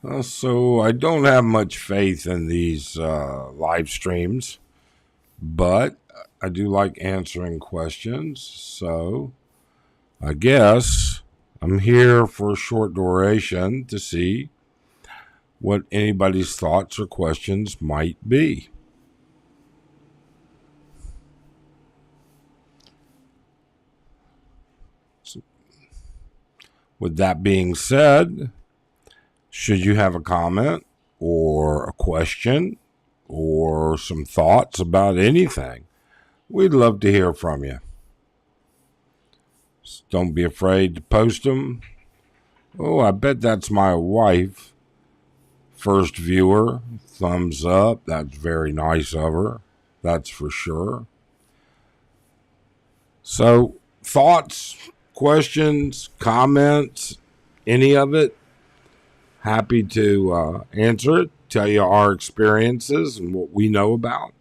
So I don't have much faith in these live streams, but I do like answering questions. So I guess I'm here for a short duration to see what anybody's thoughts or questions might be. So with that being said, should you have a comment or a question or some thoughts about anything, we'd love to hear from you. So don't be afraid to post them. Oh, I bet that's my wife. First viewer, thumbs up. That's very nice of her. That's for sure. So, thoughts, questions, comments, any of it, happy to answer it, tell you our experiences and what we know about.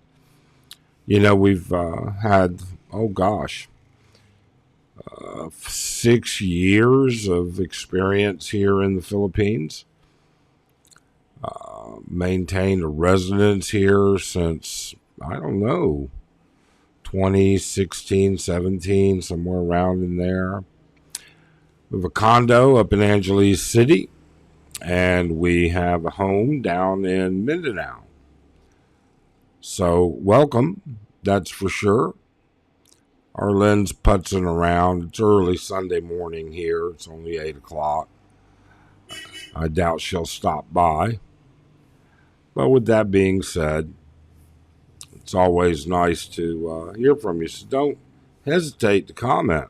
We've had, oh gosh, 6 years of experience here in the Philippines. Maintained a residence here since, I don't know, 2016, 17, somewhere around in there. We have a condo up in Angeles City, and we have a home down in Mindanao. So, welcome, that's for sure. Arlyn's putzing around. It's early Sunday morning here. It's only 8 o'clock. I doubt she'll stop by. But with that being said, it's always nice to hear from you. So don't hesitate to comment.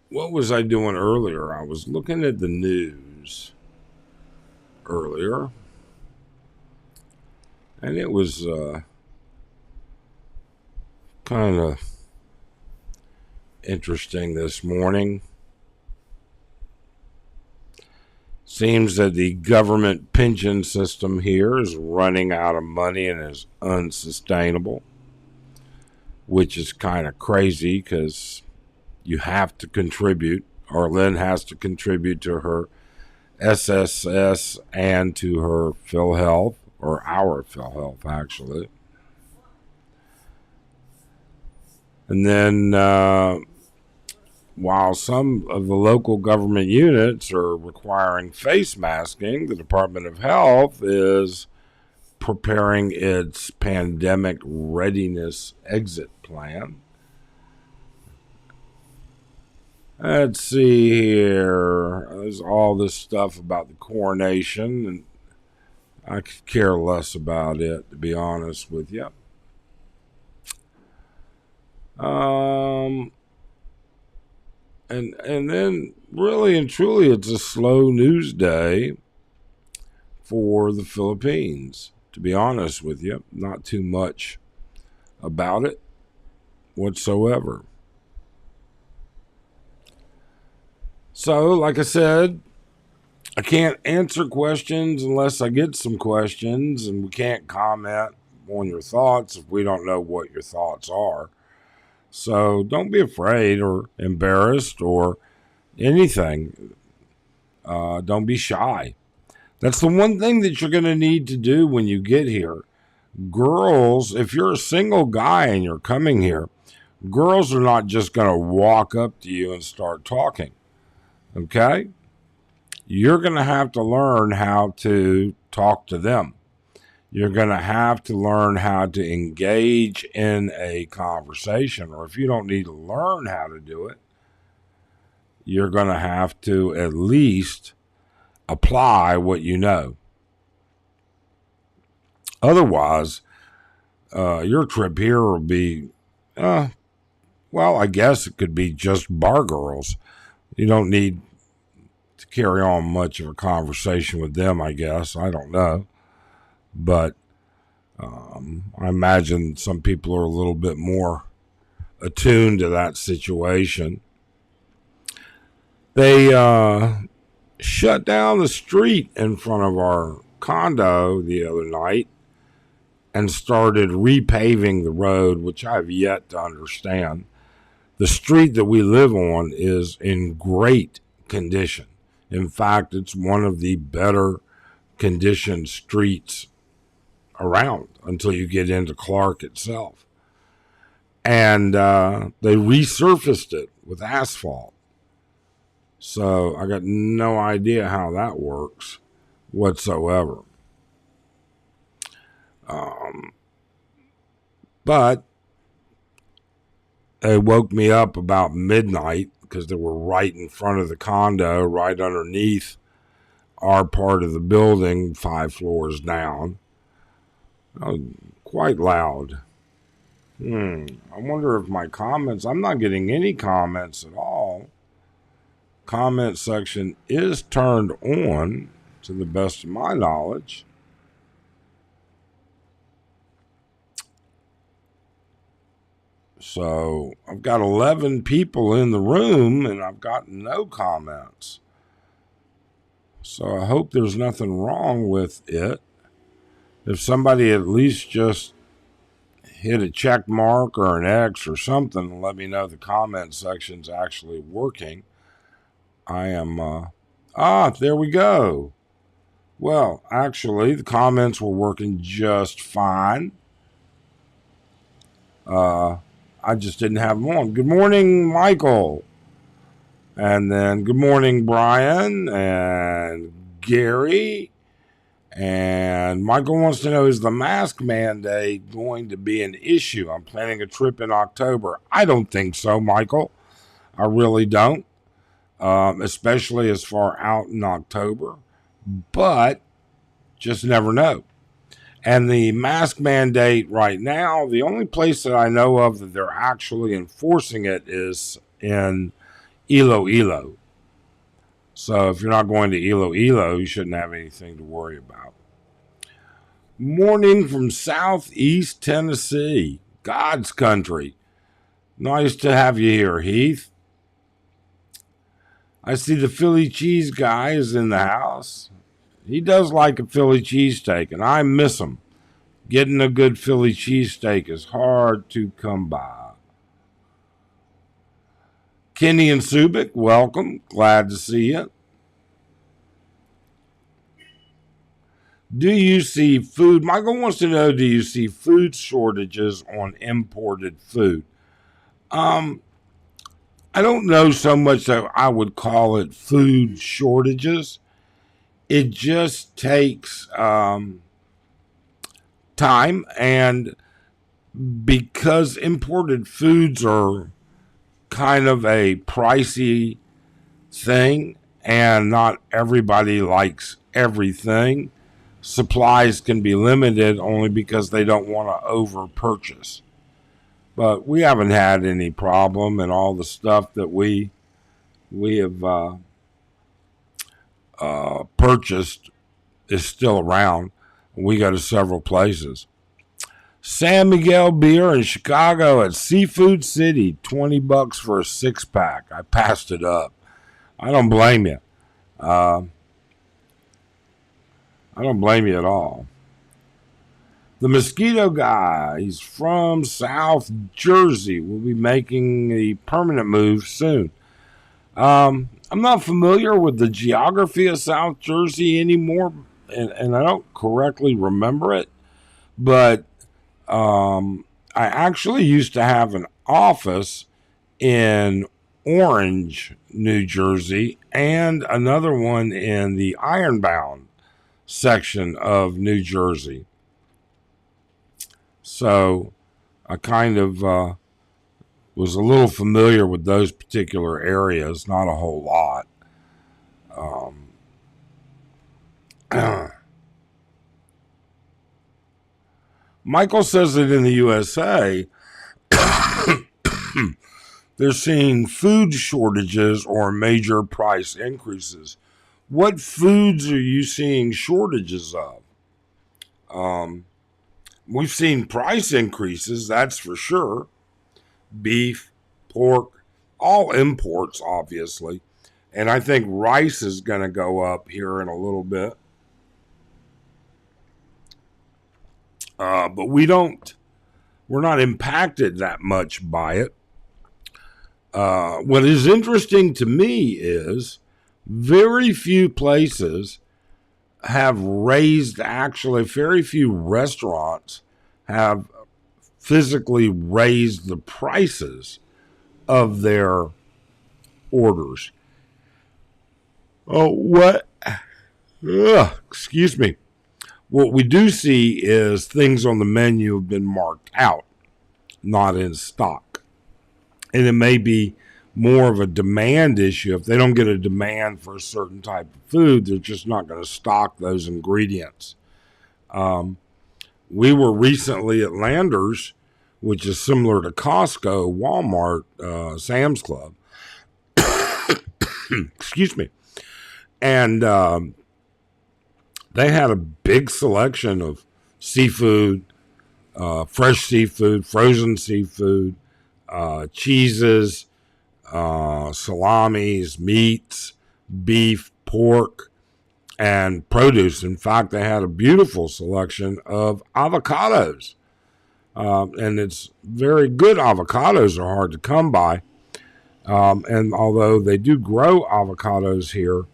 What was I doing earlier? I was looking at the news earlier, and it was kind of interesting this morning. Seems that the government pension system here is running out of money and is unsustainable, which is kind of crazy because you have to contribute. Arlyn has to contribute to her SSS and to her PhilHealth, or our PhilHealth, actually. And then while some of the local government units are requiring face masking, the Department of Health is preparing its pandemic readiness exit plan. Let's see here. There's all this stuff about the coronation, and I could care less about it, to be honest with you. And then really and truly, it's a slow news day for the Philippines. To be honest with you, not too much about it whatsoever. So, like I said, I can't answer questions unless I get some questions, and we can't comment on your thoughts if we don't know what your thoughts are. So don't be afraid or embarrassed or anything. Don't be shy. That's the one thing that you're going to need to do when you get here. Girls, if you're a single guy and you're coming here, girls are not just going to walk up to you and start talking. Okay? You're going to have to learn how to talk to them. You're going to have to learn how to engage in a conversation, or if you don't need to learn how to do it, you're going to have to at least apply what you know. Otherwise, your trip here will be, well, I guess it could be just bar girls. You don't need to carry on much of a conversation with them, I guess. I don't know. But I imagine some people are a little bit more attuned to that situation. They shut down the street in front of our condo the other night and started repaving the road, which I've yet to understand. The street that we live on is in great condition. In fact, it's one of the better conditioned streets around until you get into Clark itself. And they resurfaced it with asphalt. So I got no idea how that works whatsoever. But they woke me up about midnight because they were right in front of the condo, right underneath our part of the building, 5 floors down. Quite loud. I wonder if my comments, I'm not getting any comments at all. Comment section is turned on to the best of my knowledge. So I've got 11 people in the room and I've got no comments. So I hope there's nothing wrong with it. If somebody at least just hit a check mark or an X or something and let me know the comment section's actually working. I am, there we go. Well, actually, the comments were working just fine. I just didn't have them on. Good morning, Michael. And then good morning, Brian and Gary. And Michael wants to know, is the mask mandate going to be an issue? I'm planning a trip in October. I don't think so, Michael. I really don't. Especially as far out in October. But just never know. And the mask mandate right now, the only place that I know of that they're actually enforcing it is in Iloilo. So if you're not going to Iloilo, you shouldn't have anything to worry about. Morning from Southeast Tennessee, God's country. Nice to have you here, Heath. I see the Philly cheese guy is in the house. He does like a Philly cheesesteak, and I miss him. Getting a good Philly cheesesteak is hard to come by. Kenny and Subic, welcome. Glad to see you. Do you see food? Michael wants to know, do you see food shortages on imported food? I don't know so much that I would call it food shortages. It just takes time, and because imported foods are kind of a pricey thing and not everybody likes everything, supplies can be limited only because they don't want to over purchase. But we haven't had any problem, and all the stuff that we have purchased is still around. We go to several places. San Miguel beer in Chicago at Seafood City, $20 for a 6-pack. I passed it up. I don't blame you. I don't blame you at all. The Mosquito Guy, he's from South Jersey, will be making a permanent move soon. I'm not familiar with the geography of South Jersey anymore, and I don't correctly remember it, but I actually used to have an office in Orange, New Jersey, and another one in the Ironbound section of New Jersey. So I kind of was a little familiar with those particular areas, not a whole lot. Michael says that in the USA, they're seeing food shortages or major price increases. What foods are you seeing shortages of? We've seen price increases, that's for sure. Beef, pork, all imports, obviously. And I think rice is going to go up here in a little bit. But we're not impacted that much by it. What is interesting to me is very few places have raised, actually, very few restaurants have physically raised the prices of their orders. Oh, what? Excuse me. What we do see is things on the menu have been marked out, not in stock. And it may be more of a demand issue. If they don't get a demand for a certain type of food, they're just not going to stock those ingredients. We were recently at Landers, which is similar to Costco, Walmart, Sam's Club. Excuse me. And they had a big selection of seafood, fresh seafood, frozen seafood, cheeses, salamis, meats, beef, pork, and produce. In fact, they had a beautiful selection of avocados. And it's very good. Avocados are hard to come by. And although they do grow avocados here,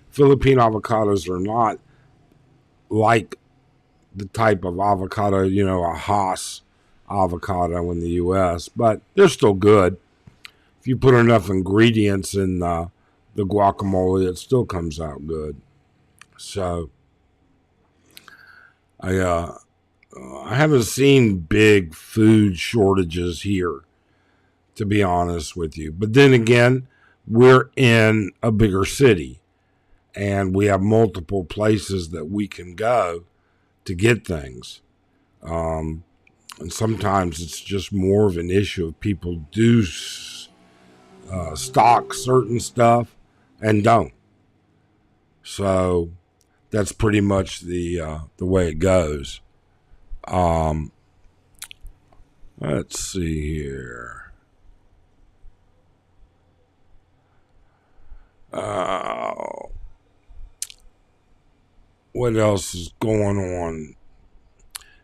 Philippine avocados are not like the type of avocado, a Haas avocado in the U.S., but they're still good. If you put enough ingredients in the guacamole, it still comes out good. So I haven't seen big food shortages here, to be honest with you. But then again, we're in a bigger city, and we have multiple places that we can go to get things. And sometimes it's just more of an issue of people do stock certain stuff and don't. So that's pretty much the way it goes. Let's see here. What else is going on?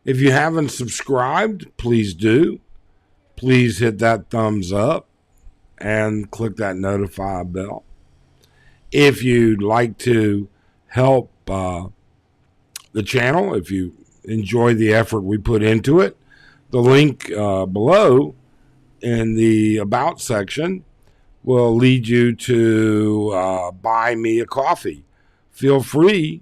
If you haven't subscribed, please do. Please hit that thumbs up and click that notify bell. If you'd like to help the channel, if you enjoy the effort we put into it, the link below in the About section will lead you to buy me a coffee. Feel free,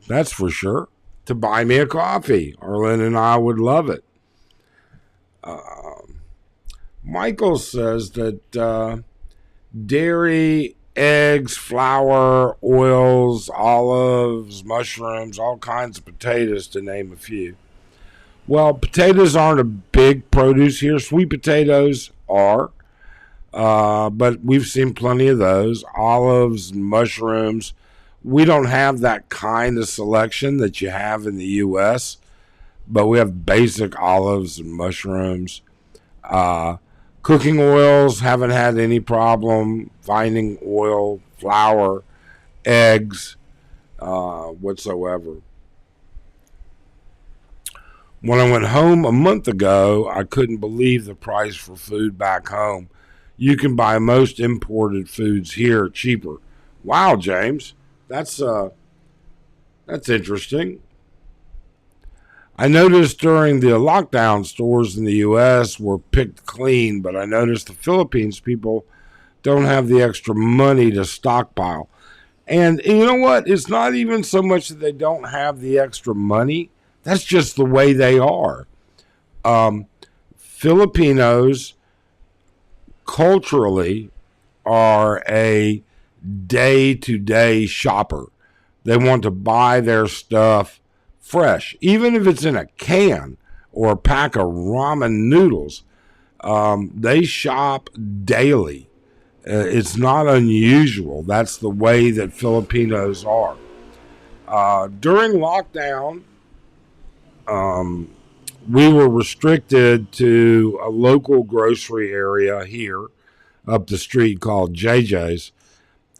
that's for sure, to buy me a coffee. Arlyn and I would love it. Michael says that dairy, eggs, flour, oils, olives, mushrooms, all kinds of potatoes, to name a few. Well, potatoes aren't a big produce here. Sweet potatoes are, but we've seen plenty of those. Olives, mushrooms. We don't have that kind of selection that you have in the U.S., but we have basic olives and mushrooms. Cooking oils, haven't had any problem finding oil, flour, eggs, whatsoever. When I went home a month ago, I couldn't believe the price for food back home. You can buy most imported foods here cheaper. Wow, James, that's interesting. I noticed during the lockdown, stores in the U.S. were picked clean, but I noticed the Philippines people don't have the extra money to stockpile. And you know what? It's not even so much that they don't have the extra money. That's just the way they are. Filipinos culturally are a day-to-day shopper. They want to buy their stuff fresh, even if it's in a can or a pack of ramen noodles. They shop daily. It's not unusual. That's the way that Filipinos are. During lockdown, we were restricted to a local grocery area here up the street called JJ's,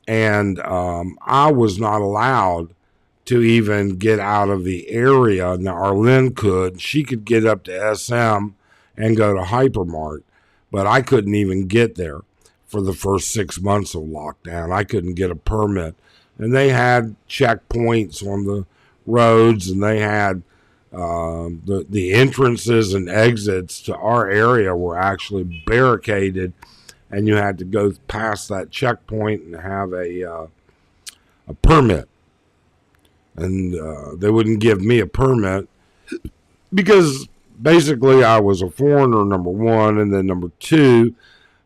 and I was not allowed to even get out of the area. Now, Arlyn could. She could get up to SM and go to Hypermart, but I couldn't even get there. for the first 6 months of lockdown. I couldn't get a permit. And they had checkpoints on the roads, and they had the entrances and exits to our area were actually barricaded, and you had to go past that checkpoint and have a permit. And they wouldn't give me a permit because basically I was a foreigner, number one, and then number two,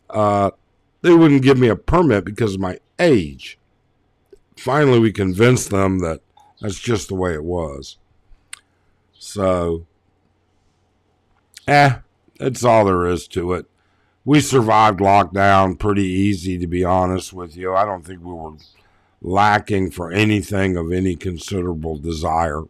they wouldn't give me a permit because of my age. Finally, we convinced them that that's just the way it was. So, that's all there is to it. We survived lockdown pretty easy, to be honest with you. I don't think we were lacking for anything of any considerable desire.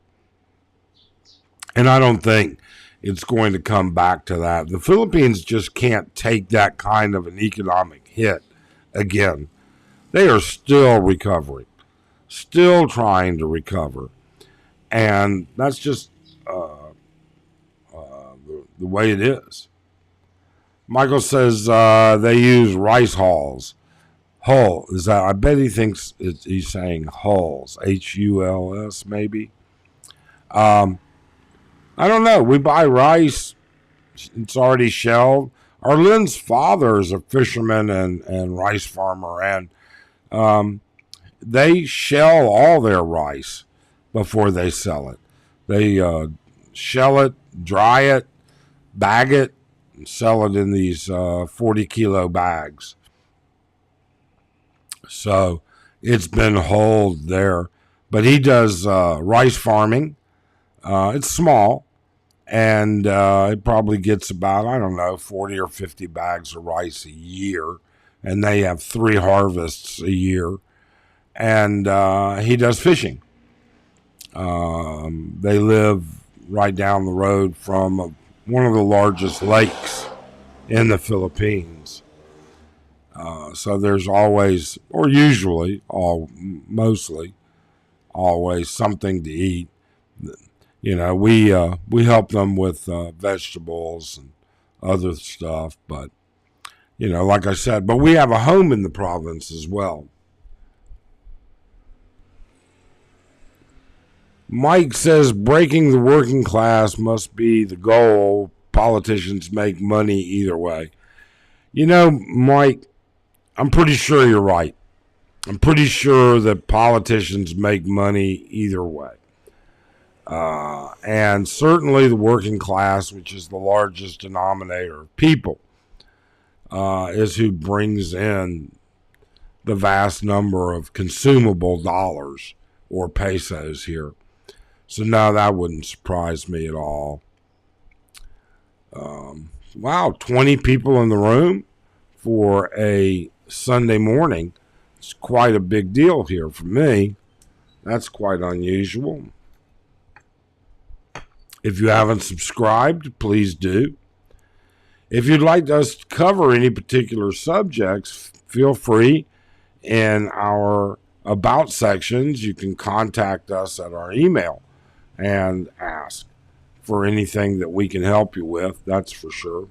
And I don't think it's going to come back to that. The Philippines just can't take that kind of an economic hit again. They are still recovering, still trying to recover. And that's just the way it is. Michael says they use rice hulls. Hull is that? I bet he thinks he's saying hulls, Hulls, maybe. I don't know. We buy rice; it's already shelled. Arlyn's father is a fisherman and rice farmer, and they shell all their rice before they sell it. They shell it, dry it, bag it, and sell it in these 40-kilo bags. So it's been hulled there. But he does rice farming. It's small, and it probably gets about, 40 or 50 bags of rice a year. And they have 3 harvests a year. And he does fishing. They live right down the road from one of the largest lakes in the Philippines. So there's always, or usually, mostly, always something to eat. You know, we help them with vegetables and other stuff, but, like I said, but we have a home in the province as well. Mike says breaking the working class must be the goal. Politicians make money either way. Mike, I'm pretty sure you're right. I'm pretty sure that politicians make money either way. And certainly the working class, which is the largest denominator of people, is who brings in the vast number of consumable dollars or pesos here. So no, that wouldn't surprise me at all. Wow, 20 people in the room for a Sunday morning. It's quite a big deal here for me. That's quite unusual. If you haven't subscribed, please do. If you'd like us to cover any particular subjects, feel free. In our About sections, you can contact us at our email and ask for anything that we can help you with, that's for sure.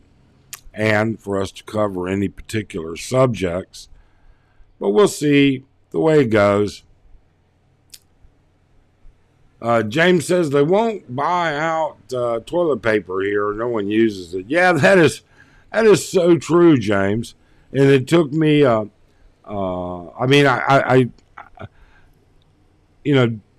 And for us to cover any particular subjects. But we'll see the way it goes. James says they won't buy out toilet paper here. No one uses it. Yeah, that is so true, James. And it took me,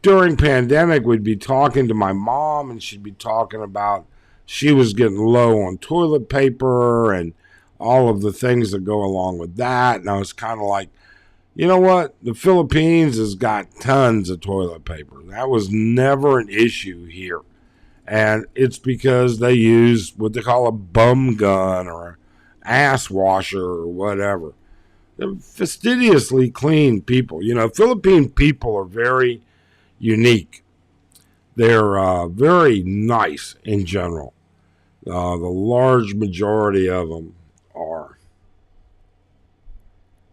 during pandemic, we'd be talking to my mom, and she'd be talking about she was getting low on toilet paper and all of the things that go along with that. And I was kind of like, you know what? The Philippines has got tons of toilet paper. That was never an issue here. And it's because they use what they call a bum gun or an ass washer or whatever. They're fastidiously clean people. Philippine people are very unique. They're very nice in general. The large majority of them are.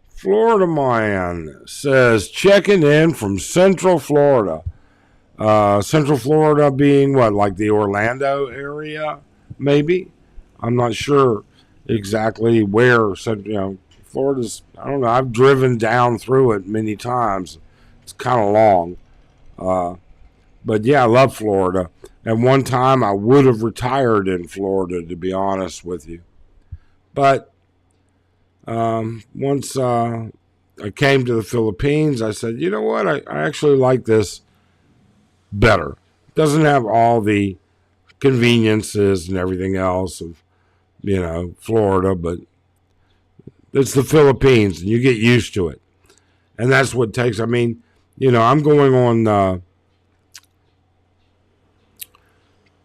Florida Man says, checking in from Central Florida. Central Florida being what, like the Orlando area, maybe? I'm not sure exactly where Florida's, I don't know, I've driven down through it many times. It's kind of long. But yeah, I love Florida. At one time, I would have retired in Florida, to be honest with you. But once I came to the Philippines, I said, you know what? I actually like this better. It doesn't have all the conveniences and everything else of, Florida, but it's the Philippines and you get used to it. And that's what it takes. I mean, I'm going on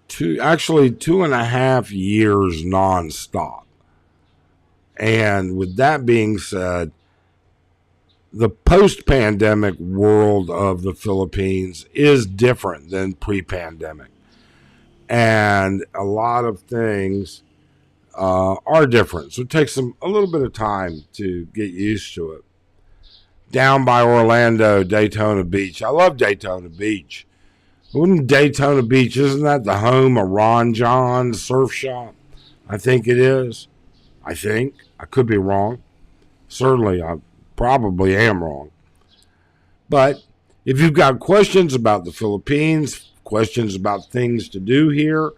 2.5 years nonstop. And with that being said, the post-pandemic world of the Philippines is different than pre-pandemic. And a lot of things are different. So it takes them a little bit of time to get used to it. Down by Orlando, Daytona Beach. I love Daytona Beach. Wouldn't Daytona Beach, isn't that the home of Ron John's surf shop? I think it is. I think. I could be wrong. Certainly, I probably am wrong. But if you've got questions about the Philippines, questions about things to do here,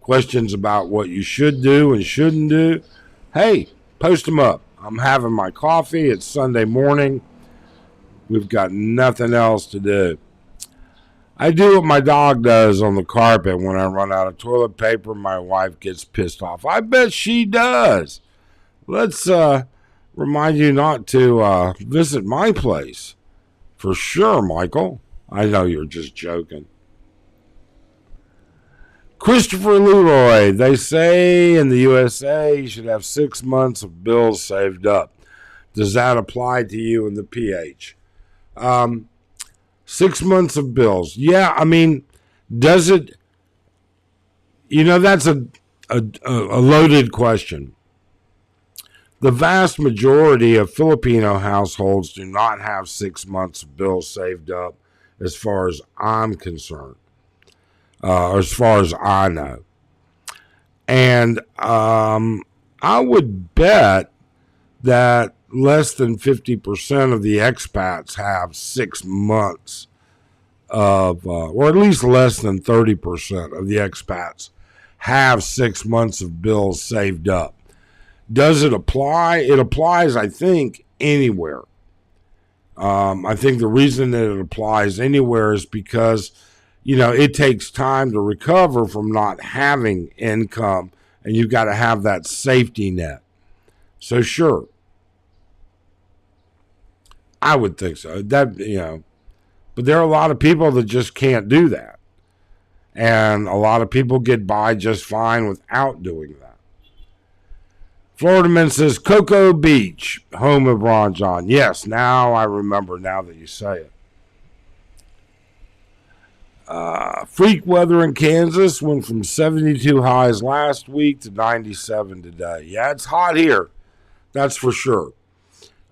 questions about what you should do and shouldn't do, hey, post them up. I'm having my coffee. It's Sunday morning. We've got nothing else to do. I do what my dog does on the carpet when I run out of toilet paper. My wife gets pissed off. I bet she does. Let's remind you not to visit my place. For sure, Michael. I know you're just joking. Christopher Leroy, they say in the USA you should have 6 months of bills saved up. Does that apply to you in the PH? 6 months of bills. Yeah, I mean, does it? That's a loaded question. The vast majority of Filipino households do not have 6 months of bills saved up, as far as I'm concerned, as far as I know. And I would bet that less than 50% of the expats have 6 months of, or at least less than 30% of the expats have 6 months of bills saved up. Does it apply? It applies, I think, anywhere. I think the reason that it applies anywhere is because, it takes time to recover from not having income, and you've got to have that safety net. So sure, I would think so. But there are a lot of people that just can't do that. And a lot of people get by just fine without doing that. Florida Man says, Cocoa Beach, home of Ron John. Yes, now I remember, now that you say it. Freak weather in Kansas went from 72 highs last week to 97 today. Yeah, it's hot here. That's for sure.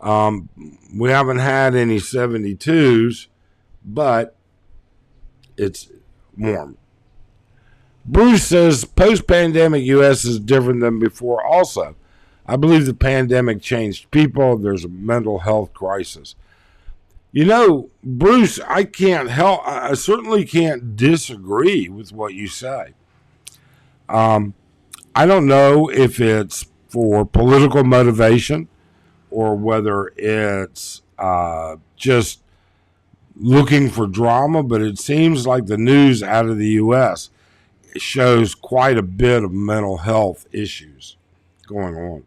We haven't had any 72s, but it's warm. Bruce says, post-pandemic U.S. is different than before also. I believe the pandemic changed people. There's a mental health crisis. Bruce, I certainly can't disagree with what you say. I don't know if it's for political motivation or whether it's just looking for drama, but it seems like the news out of the U.S. shows quite a bit of mental health issues going on.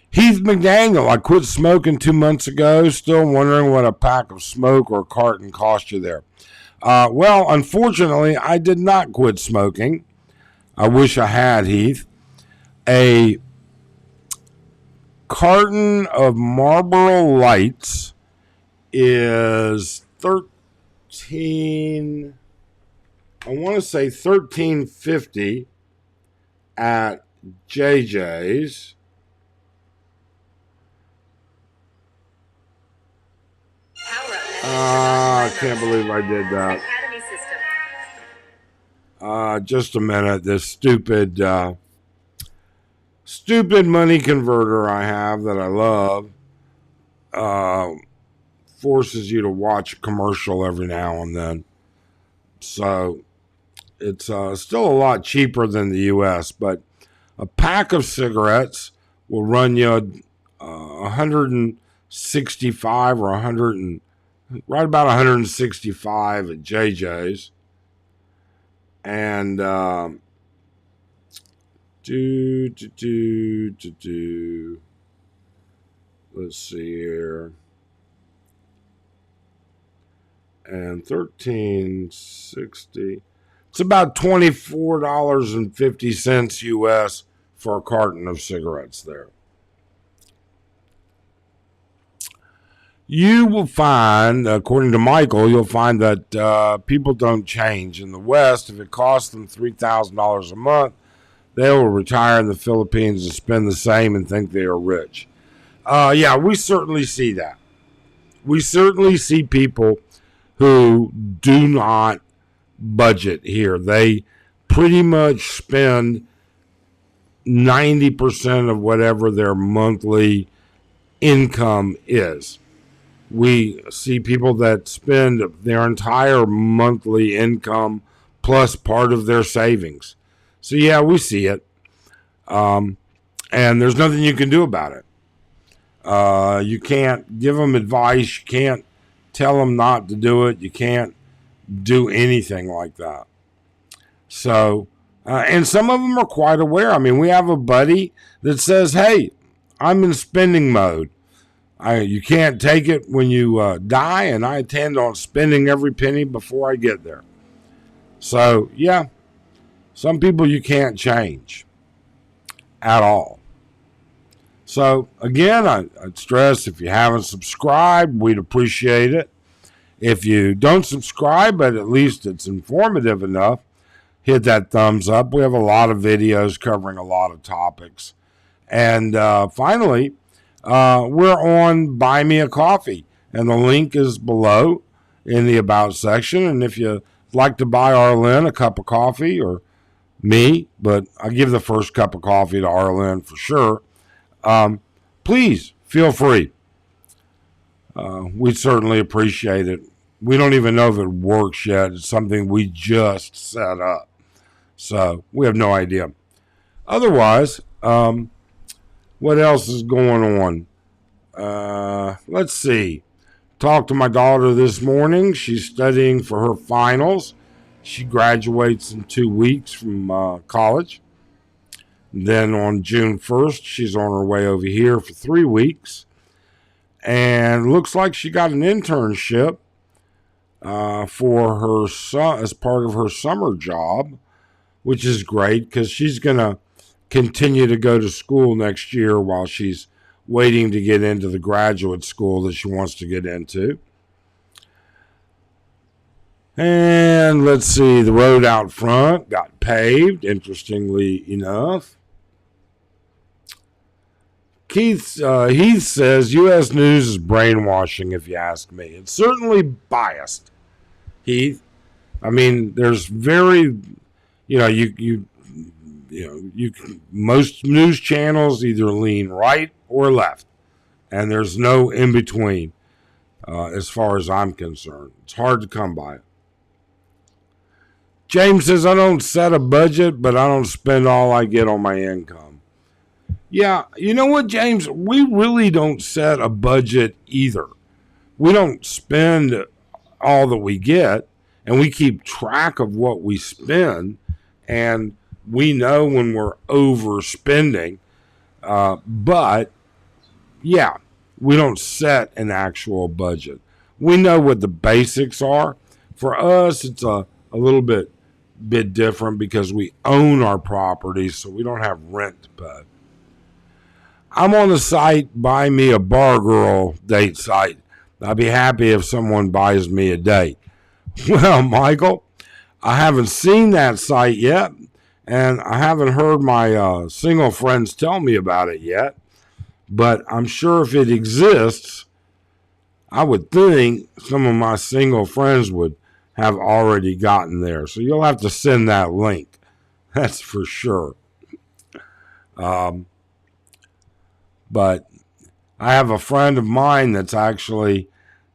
Heath McDaniel, I quit smoking 2 months ago. Still wondering what a pack of smoke or a carton cost you there. Well, unfortunately, I did not quit smoking. I wish I had, Heath. A carton of Marlboro Lights is $13.50 at JJ's. I can't believe I did that. Just a minute. This stupid stupid money converter I have that I love forces you to watch a commercial every now and then. So it's still a lot cheaper than the U.S., but a pack of cigarettes will run you 165 or 100 right about 165 at JJ's. And let's see here. And 1360. It's about $24.50 US for a carton of cigarettes there. You will find, according to Michael, you'll find that people don't change. In the West, if it costs them $3,000 a month, they will retire in the Philippines and spend the same and think they are rich. Yeah, we certainly see that. We certainly see people who do not budget here. They pretty much spend 90% of whatever their monthly income is. We see people that spend their entire monthly income plus part of their savings. So yeah, we see it. And there's nothing you can do about it. You can't give them advice. You can't tell them not to do it. You can't do anything like that. So, and some of them are quite aware. I mean, we have a buddy that says, hey, I'm in spending mode. You can't take it when you die, and I intend on spending every penny before I get there. So, yeah, some people you can't change at all. So, again, I'd stress, if you haven't subscribed, we'd appreciate it. If you don't subscribe, but at least it's informative enough, hit that thumbs up. We have a lot of videos covering a lot of topics. And finally, we're on Buy Me a Coffee, and the link is below in the About section. And if you'd like to buy Arlyn a cup of coffee, or me, but I give the first cup of coffee to Arlyn for sure, please feel free. We'd certainly appreciate it. We don't even know if it works yet. It's something we just set up. So we have no idea. Otherwise, what else is going on? Let's see. Talked to my daughter this morning. She's studying for her finals. She graduates in 2 weeks from college. Then on June 1st, she's on her way over here for 3 weeks. And looks like she got an internship for her son as part of her summer job, which is great because she's going to continue to go to school next year while she's waiting to get into the graduate school that she wants to get into. And let's see, the road out front got paved, interestingly enough. Heath says, U.S. news is brainwashing, if you ask me. It's certainly biased, Heath. I mean, there's very, most news channels either lean right or left, and there's no in between as far as I'm concerned. It's hard to come by it. James says, I don't set a budget, but I don't spend all I get on my income. Yeah, you know what, James? We really don't set a budget either. We don't spend all that we get, and we keep track of what we spend, and we know when we're overspending. But, yeah, we don't set an actual budget. We know what the basics are. For us, it's a little bit different because we own our properties, so we don't have rent to pay. I'm on the site Buy Me a Bar Girl date site. I'd be happy if someone buys me a date. Well, Michael, I haven't seen that site yet, and I haven't heard my single friends tell me about it yet. But I'm sure if it exists, I would think some of my single friends would have already gotten there. So you'll have to send that link. That's for sure. But I have a friend of mine that's actually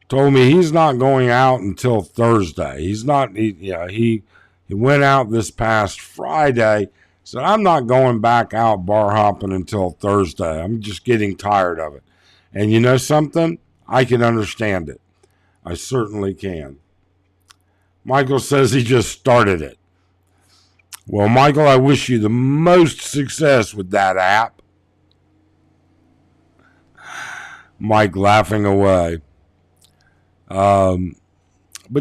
told me he's not going out until Thursday. He went out this past Friday. So I'm not going back out bar hopping until Thursday. I'm just getting tired of it. And you know something? I can understand it. I certainly can. Michael says he just started it. Well, Michael, I wish you the most success with that app. Mike laughing away. But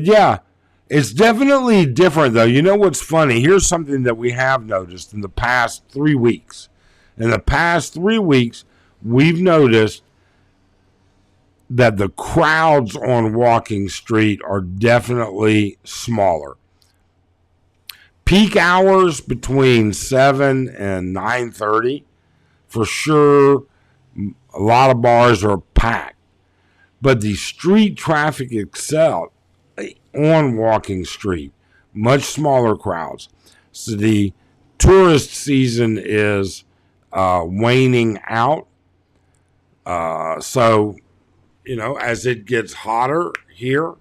yeah, it's definitely different, though. You know what's funny? Here's something that we have noticed in the past 3 weeks. In the past 3 weeks, we've noticed that the crowds on Walking Street are definitely smaller. Peak hours between 7 and 9:30, for sure, a lot of bars are packed. But the street traffic itself on Walking Street, much smaller crowds. So the tourist season is waning out. So, as it gets hotter here,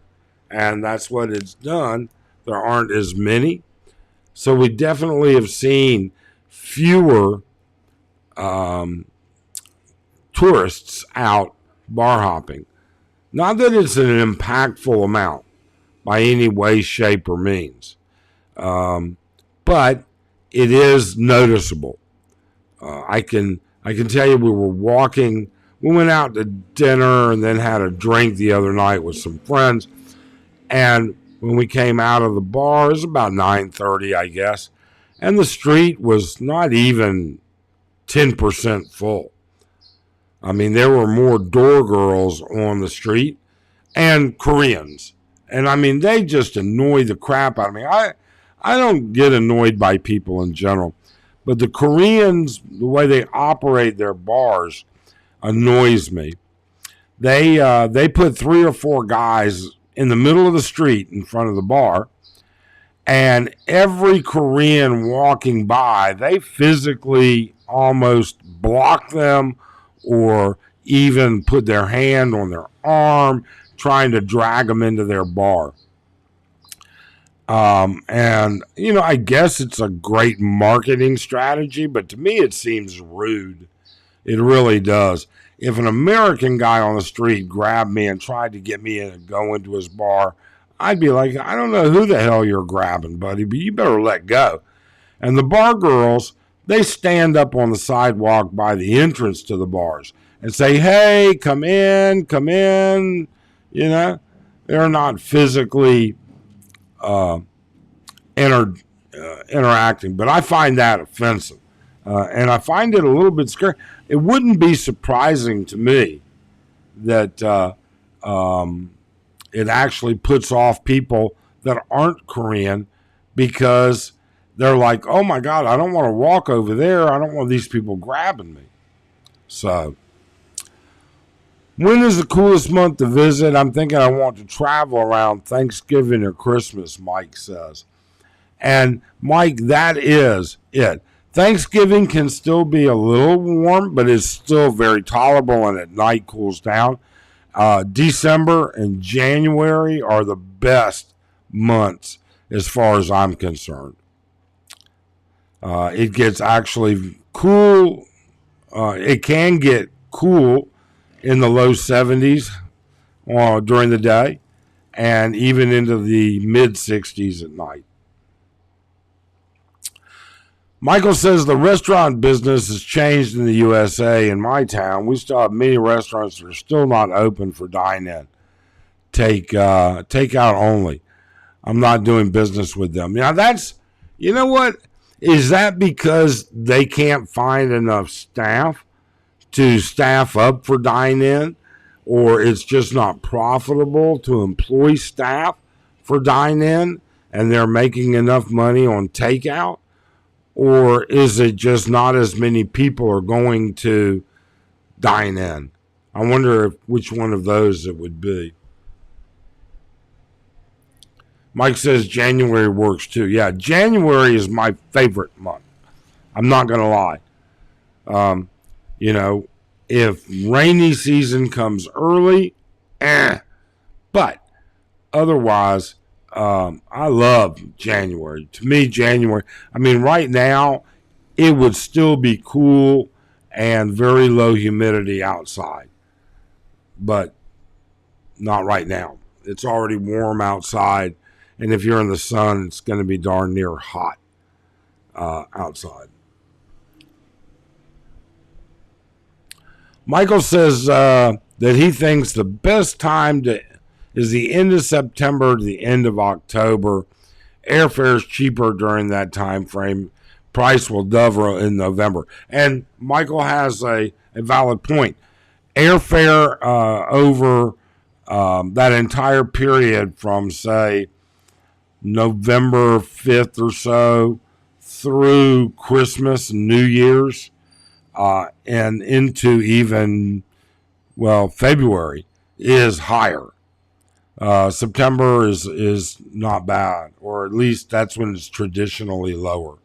and that's what it's done, there aren't as many. So we definitely have seen fewer tourists out bar hopping. Not that it's an impactful amount by any way, shape, or means, but it is noticeable. I can tell you, we were walking. We went out to dinner and then had a drink the other night with some friends, and when we came out of the bar, it was about 9:30, I guess, and the street was not even 10% full. I mean, there were more door girls on the street and Koreans. And I mean, they just annoy the crap out of me. I don't get annoyed by people in general, but the Koreans, the way they operate their bars, annoys me. They put 3 or 4 guys in the middle of the street in front of the bar, and every Korean walking by, they physically almost block them or even put their hand on their arm, trying to drag them into their bar. And, I guess it's a great marketing strategy, but to me it seems rude. It really does. If an American guy on the street grabbed me and tried to get me to go into his bar, I'd be like, I don't know who the hell you're grabbing, buddy, but you better let go. And the bar girls, they stand up on the sidewalk by the entrance to the bars and say, hey, come in, come in. They're not physically interacting, but I find that offensive. And I find it a little bit scary. It wouldn't be surprising to me that it actually puts off people that aren't Korean, because they're like, oh my God, I don't want to walk over there. I don't want these people grabbing me. So, when is the coolest month to visit? I'm thinking I want to travel around Thanksgiving or Christmas, Mike says. And Mike, that is it. Thanksgiving can still be a little warm, but it's still very tolerable, and at night cools down. December and January are the best months as far as I'm concerned. It gets actually cool. It can get cool in the low 70s during the day, and even into the mid 60s at night. Michael says the restaurant business has changed in the USA. In my town, we still have many restaurants that are still not open for dine-in. Takeout only. I'm not doing business with them. Now that's, you know what? Is that because they can't find enough staff to staff up for dine-in, or it's just not profitable to employ staff for dine-in and they're making enough money on takeout? Or is it just not as many people are going to dine in? I wonder which one of those it would be. Mike says January works too. Yeah, January is my favorite month. I'm not going to lie. If rainy season comes early, but otherwise, I love January. To me, January, I mean, right now, it would still be cool and very low humidity outside, but not right now. It's already warm outside, and if you're in the sun, it's going to be darn near hot outside. Michael says that he thinks the best time is the end of September to the end of October. Airfare is cheaper during that time frame. Price will double in November. And Michael has a valid point. Airfare over that entire period from, say, November 5th or so through Christmas and New Year's and into even, February is higher. September is not bad, or at least that's when it's traditionally lower.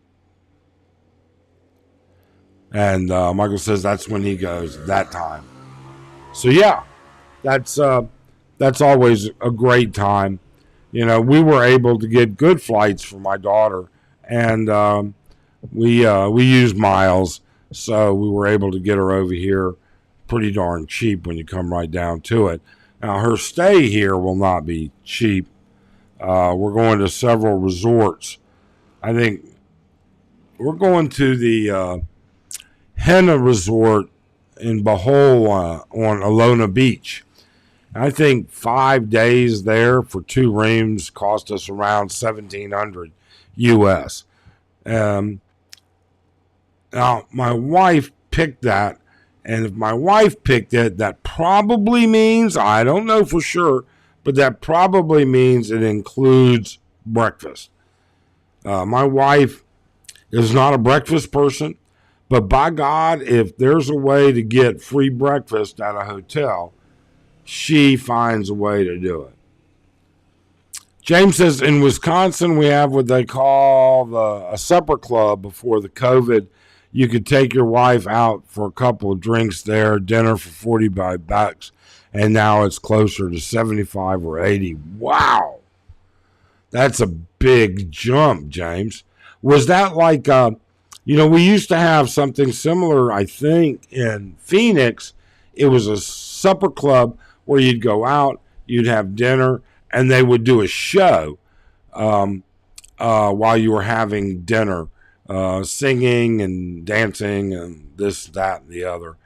And Michael says that's when he goes that time. So yeah, that's always a great time. We were able to get good flights for my daughter, and we used miles, so we were able to get her over here pretty darn cheap when you come right down to it. Now, her stay here will not be cheap. We're going to several resorts. I think we're going to the Henna Resort in Bohol on Alona Beach. I think 5 days there for 2 rooms cost us around $1,700 US. Now, my wife picked that. And if my wife picked it, that probably means, I don't know for sure, but that probably means it includes breakfast. My wife is not a breakfast person, but by God, if there's a way to get free breakfast at a hotel, she finds a way to do it. James says, in Wisconsin, we have what they call a supper club before the COVID. You could take your wife out for a couple of drinks there, dinner for $45, and now it's closer to 75 or 80. Wow. That's a big jump, James. Was that like, we used to have something similar, I think, in Phoenix. It was a supper club where you'd go out, you'd have dinner, and they would do a show while you were having dinner. Singing and dancing and this, that, and the other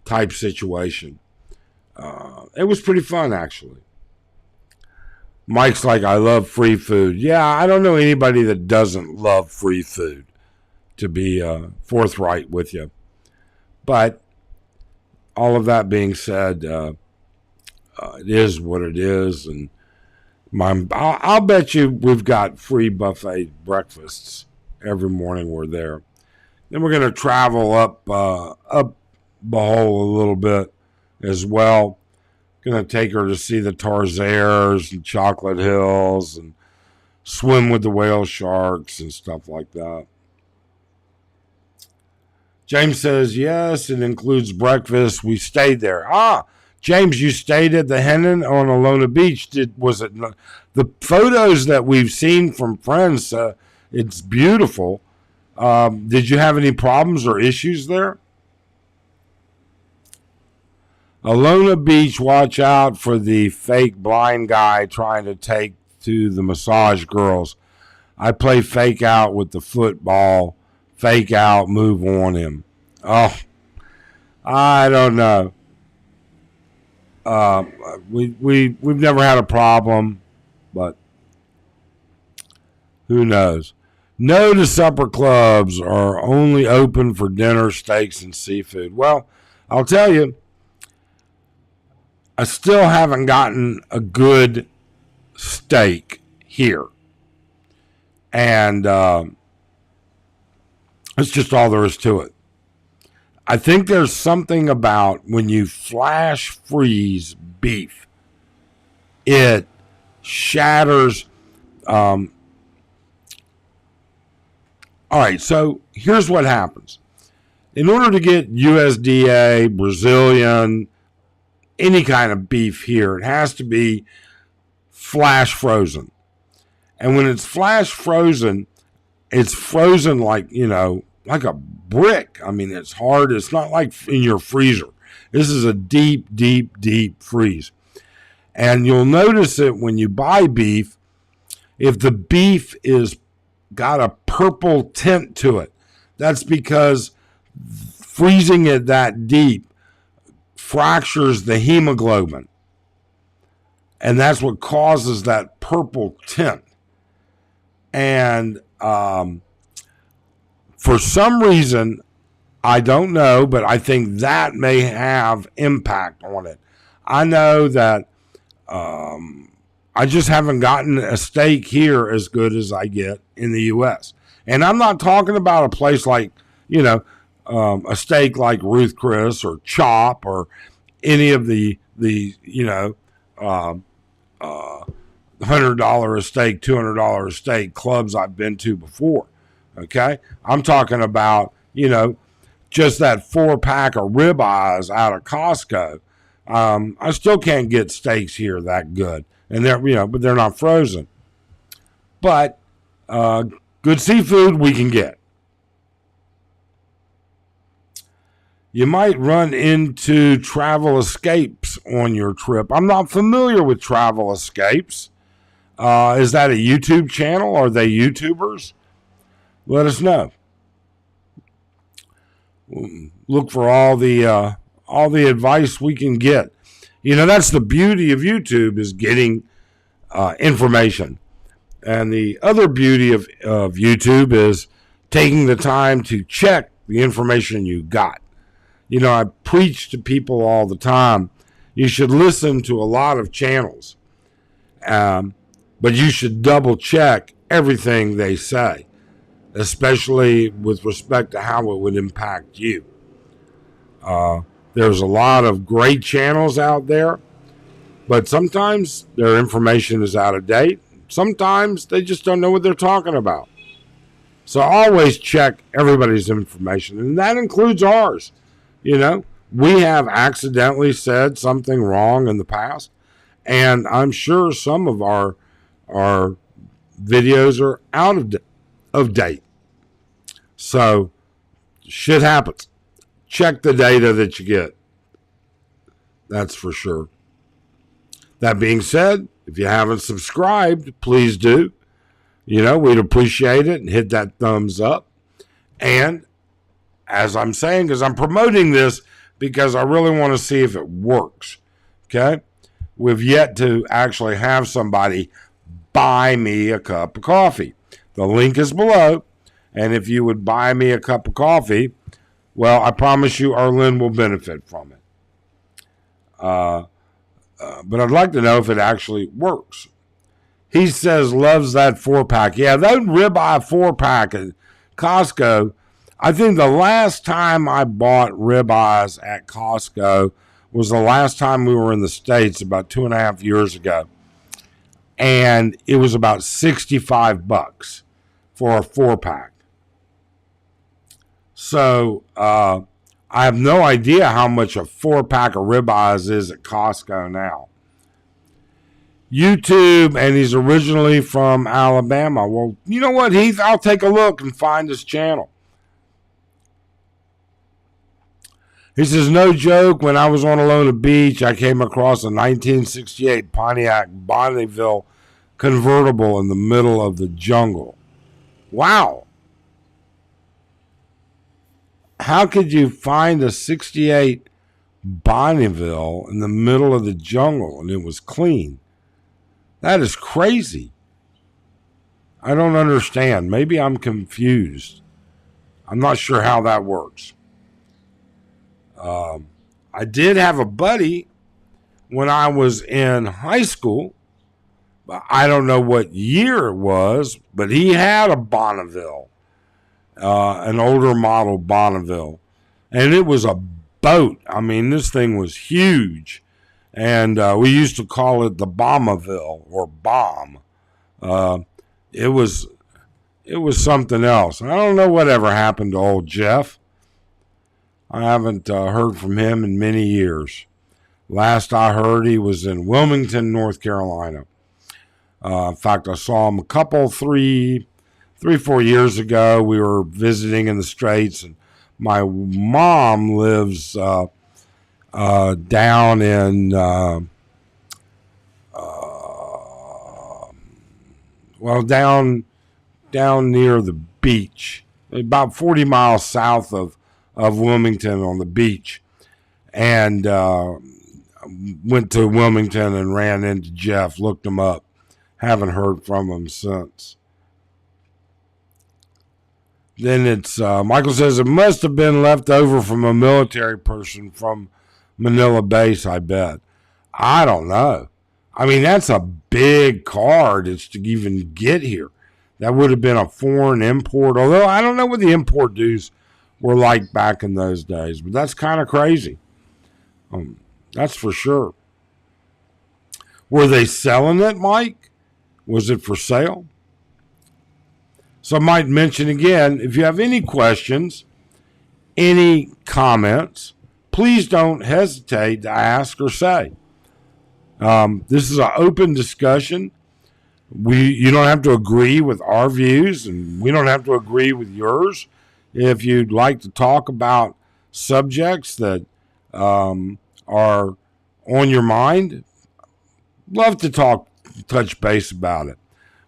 type situation. It was pretty fun, actually. Mike's like, I love free food. Yeah, I don't know anybody that doesn't love free food, to be forthright with you. But all of that being said, it is what it is. And I'll bet you we've got free buffet breakfasts every morning we're there. Then we're going to travel up Bohol a little bit as well. Going to take her to see the Tarzares and Chocolate Hills and swim with the whale sharks and stuff like that. James says, yes, it includes breakfast. We stayed there. James, you stayed at the Hennon on Alona Beach. Was it the photos that we've seen from friends? It's beautiful. Did you have any problems or issues there? Alona Beach, watch out for the fake blind guy trying to take to the massage girls. I play fake out with the football. Fake out, move on him. Oh, I don't know. We've never had a problem, but who knows? No to supper clubs are only open for dinner, steaks, and seafood. Well, I'll tell you, I still haven't gotten a good steak here. And that's just all there is to it. I think there's something about when you flash freeze beef, it shatters. All right, so here's what happens. in order to get USDA, Brazilian, any kind of beef here, it has to be flash frozen. And when it's flash frozen, it's frozen like, like a brick. I mean, it's hard. It's not like in your freezer. This is a deep, deep, deep freeze. And you'll notice it when you buy beef, if the beef is got a purple tint to it, that's because freezing it that deep fractures the hemoglobin. And that's what causes that purple tint. And for some reason, I don't know, but I think that may have impact on it. I know that I just haven't gotten a steak here as good as I get in the U.S. And I'm not talking about a place like, a steak like Ruth Chris or Chop or any of the $100 a steak, $200 a steak clubs I've been to before. Okay. I'm talking about, just that 4-pack of ribeyes out of Costco. I still can't get steaks here that good. And but they're not frozen. But good seafood we can get. You might run into Travel Escapes on your trip. I'm not familiar with Travel Escapes. Is that a YouTube channel? Are they YouTubers? Let us know. Look for all the advice we can get. That's the beauty of YouTube, is getting information. And the other beauty of YouTube is taking the time to check the information you got. I preach to people all the time. You should listen to a lot of channels, but you should double check everything they say, especially with respect to how it would impact you. There's a lot of great channels out there, but sometimes their information is out of date. Sometimes they just don't know what they're talking about. So always check everybody's information, and that includes ours. We have accidentally said something wrong in the past, and I'm sure some of our videos are out of date. So shit happens. Check the data that you get. That's for sure. That being said, if you haven't subscribed, please do. We'd appreciate it, and hit that thumbs up. And as I'm saying, because I'm promoting this because I really want to see if it works. Okay? We've yet to actually have somebody buy me a cup of coffee. The link is below. And if you would buy me a cup of coffee, well, I promise you Arlyn will benefit from it. But I'd like to know if it actually works. He says loves that 4-pack. Yeah, that ribeye 4-pack at Costco. I think the last time I bought ribeyes at Costco was the last time we were in the States, about 2.5 years ago. And it was about $65 for a 4-pack. So I have no idea how much a 4-pack of ribeyes is at Costco now. YouTube, and he's originally from Alabama. Well, you know what, Heath? I'll take a look and find his channel. He says, no joke, when I was on Alona Beach, I came across a 1968 Pontiac Bonneville convertible in the middle of the jungle. Wow. How could you find a 68 Bonneville in the middle of the jungle and it was clean? That is crazy. I don't understand. Maybe I'm confused. I'm not sure how that works. I did have a buddy when I was in high school. I don't know what year it was, but he had a Bonneville, an older model Bonneville. And it was a boat. I mean, this thing was huge. And we used to call it the Bombaville or Bomb. It was something else. I don't know whatever happened to old Jeff. I haven't heard from him in many years. Last I heard, he was in Wilmington, North Carolina. In fact, I saw him a couple, 4 years ago. We were visiting in the Straits, and my mom lives down in, down near the beach, about 40 miles south of Wilmington on the beach. And went to Wilmington and ran into Jeff, looked him up. Haven't heard from him since. Then it's Michael says it must have been left over from a military person from Manila base, I bet. I don't know. I mean, that's a big car just to even get here. That would have been a foreign import, although I don't know what the import dues were like back in those days, but that's kind of crazy. That's for sure. Were they selling it, Mike? Was it for sale? So I might mention again, if you have any questions, any comments, please don't hesitate to ask or say. This is an open discussion. You don't have to agree with our views, and we don't have to agree with yours. If you'd like to talk about subjects that are on your mind, love to touch base about it.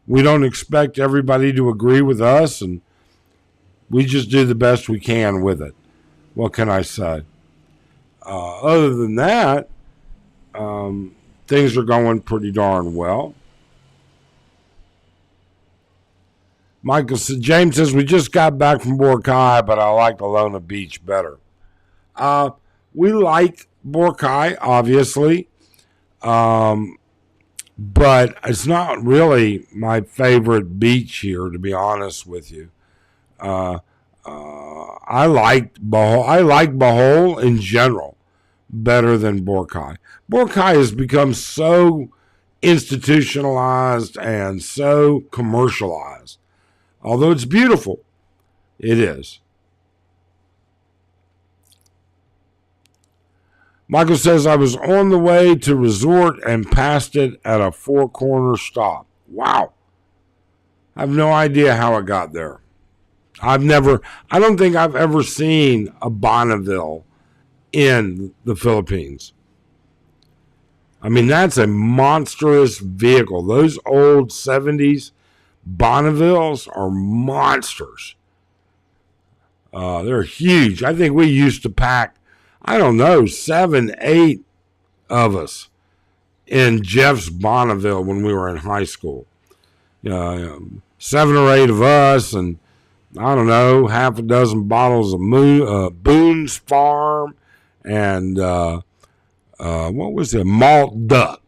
We don't expect everybody to agree with us, and we just do the best we can with it. What can I say? Other than that, things are going pretty darn well. James says, we just got back from Boracay, but I like Alona Beach better. We like Boracay, obviously, but it's not really my favorite beach here, to be honest with you. I like Bohol in general better than Boracay. Boracay has become so institutionalized and so commercialized. Although it's beautiful, it is. Michael says, I was on the way to resort and passed it at a Four Corner stop. Wow. I have no idea how it got there. I don't think I've ever seen a Bonneville in the Philippines. I mean, that's a monstrous vehicle. Those old 70s Bonnevilles are monsters. They're huge. I think we used to pack, 7, 8 of us in Jeff's Bonneville when we were in high school. 7 or 8 of us, and half a dozen bottles of Boone's Farm and what was it? Malt Duck.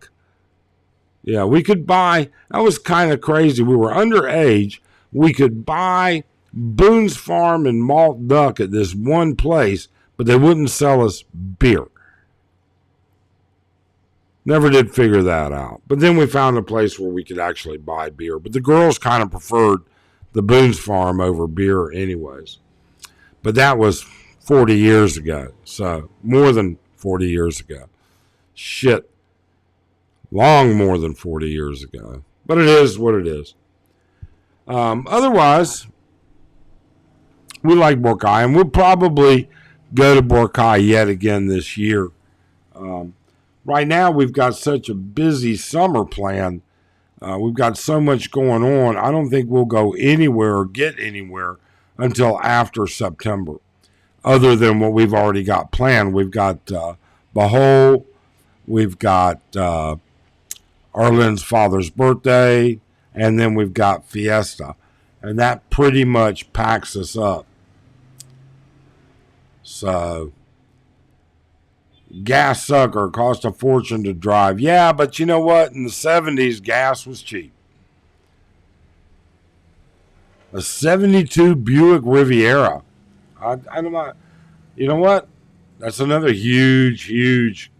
Yeah, we could buy, that was kind of crazy. We were underage. We could buy Boone's Farm and Malt Duck at this one place, but they wouldn't sell us beer. Never did figure that out. But then we found a place where we could actually buy beer. But the girls kind of preferred the Boone's Farm over beer anyways. But that was 40 years ago. So more than 40 years ago. Shit. Long more than 40 years ago. But it is what it is. Otherwise, we like Boracay, and we'll probably go to Boracay yet again this year. Right now, we've got such a busy summer plan. We've got so much going on. I don't think we'll go anywhere or get anywhere until after September, other than what we've already got planned. We've got Bohol. We've got Arlyn's father's birthday, and then we've got Fiesta. And that pretty much packs us up. So, gas sucker, cost a fortune to drive. Yeah, but you know what? In the 70s, gas was cheap. A 72 Buick Riviera. I don't know. You know what? That's another huge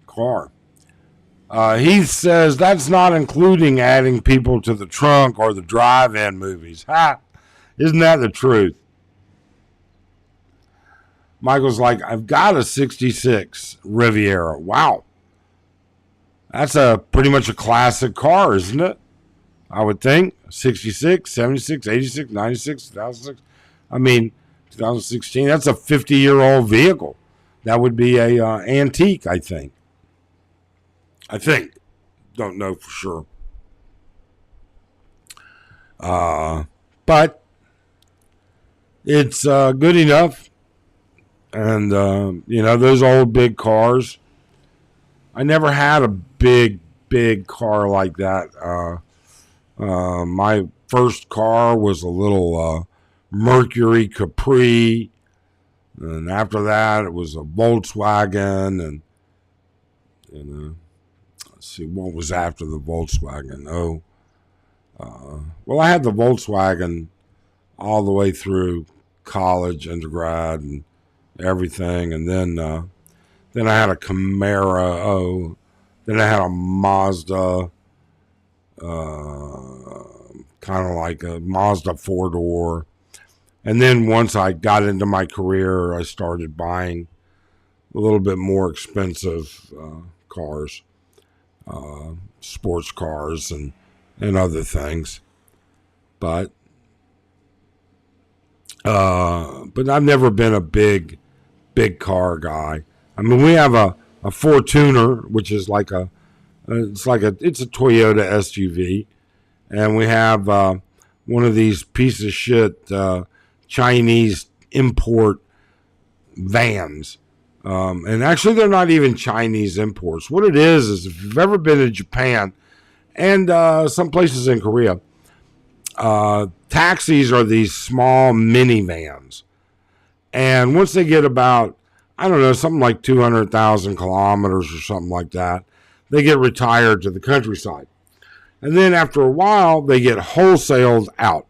car. He says that's not including adding people to the trunk or the drive-in movies. Ha! Isn't that the truth? Michael's like, I've got a 66 Riviera. Wow. That's a pretty much a classic car, isn't it? I would think. 66, 76, 86, 96, 2006. I mean, 2016. That's a 50-year-old vehicle. That would be a antique, I think. Don't know for sure. But it's good enough. And, those old big cars. I never had a big car like that. My first car was a little Mercury Capri. And after that, it was a Volkswagen. And let's see, what was after the Volkswagen? Well, I had the Volkswagen all the way through college, undergrad, and everything. And then I had a Camaro. Then I had a Mazda, kind of like a Mazda 4-door. And then once I got into my career, I started buying a little bit more expensive cars, sports cars and other things. But I've never been a big car guy. I mean, we have a Fortuner, which is it's a Toyota SUV, and we have one of these piece of shit Chinese import vans. And actually, they're not even Chinese imports. What it is if you've ever been to Japan and some places in Korea, taxis are these small minivans. And once they get about, I don't know, something like 200,000 kilometers or something like that, they get retired to the countryside. And then after a while, they get wholesaled out.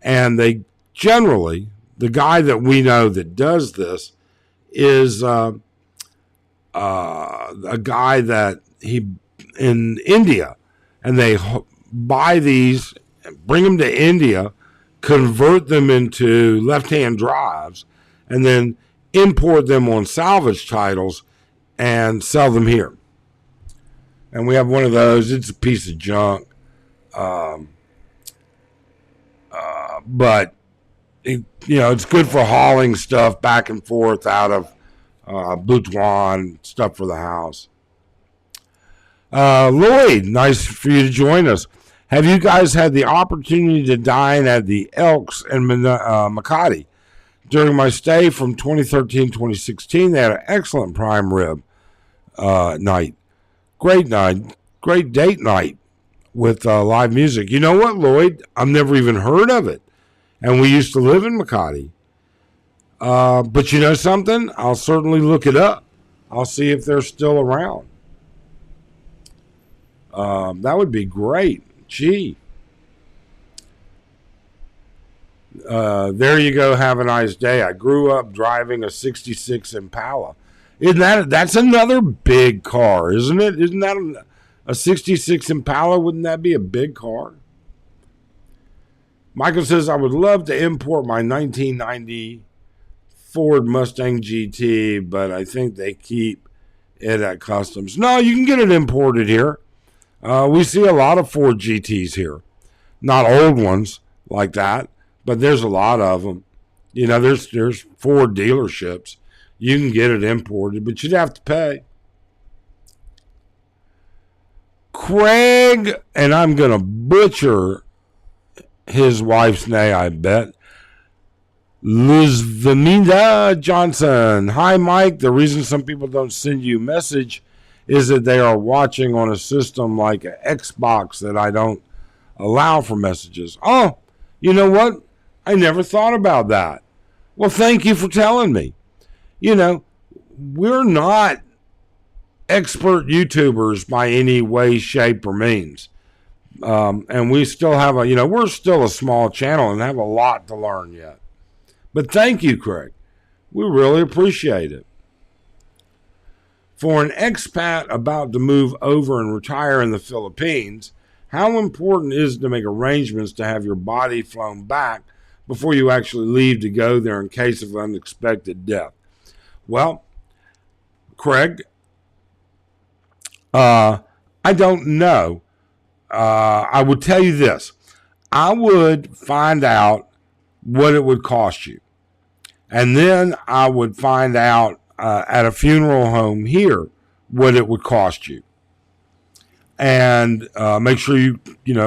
And they generally, the guy that we know that does this is a guy that he in India, and they buy these, bring them to India, convert them into left-hand drives, and then import them on salvage titles and sell them here. And we have one of those. It's a piece of junk, but it's good for hauling stuff back and forth out of Butuan, stuff for the house. Lloyd, nice for you to join us. Have you guys had the opportunity to dine at the Elks in Makati? During my stay from 2013-2016, they had an excellent prime rib night. Great date night with live music. You know what, Lloyd? I've never even heard of it. And we used to live in Makati. But you know something? I'll certainly look it up. I'll see if they're still around. That would be great. Gee. There you go. Have a nice day. I grew up driving a 66 Impala. That's another big car, isn't it? Isn't that a 66 Impala? Wouldn't that be a big car? Michael says, I would love to import my 1990 Ford Mustang GT, but I think they keep it at customs. No, you can get it imported here. We see a lot of Ford GTs here. Not old ones like that, but there's a lot of them. There's Ford dealerships. You can get it imported, but you'd have to pay. Craig, and I'm going to butcher his wife's name, I bet. Luzvamida Johnson. Hi, Mike. The reason some people don't send you a message is that they are watching on a system like an Xbox that I don't allow for messages. Oh, you know what? I never thought about that. Well, thank you for telling me. We're not expert YouTubers by any way, shape, or means. And we still have we're still a small channel and have a lot to learn yet. But thank you, Craig. We really appreciate it. For an expat about to move over and retire in the Philippines, how important is it to make arrangements to have your body flown back before you actually leave to go there in case of unexpected death? Well, Craig, I don't know. I would tell you this. I would find out what it would cost you. And then I would find out at a funeral home here what it would cost you. And make sure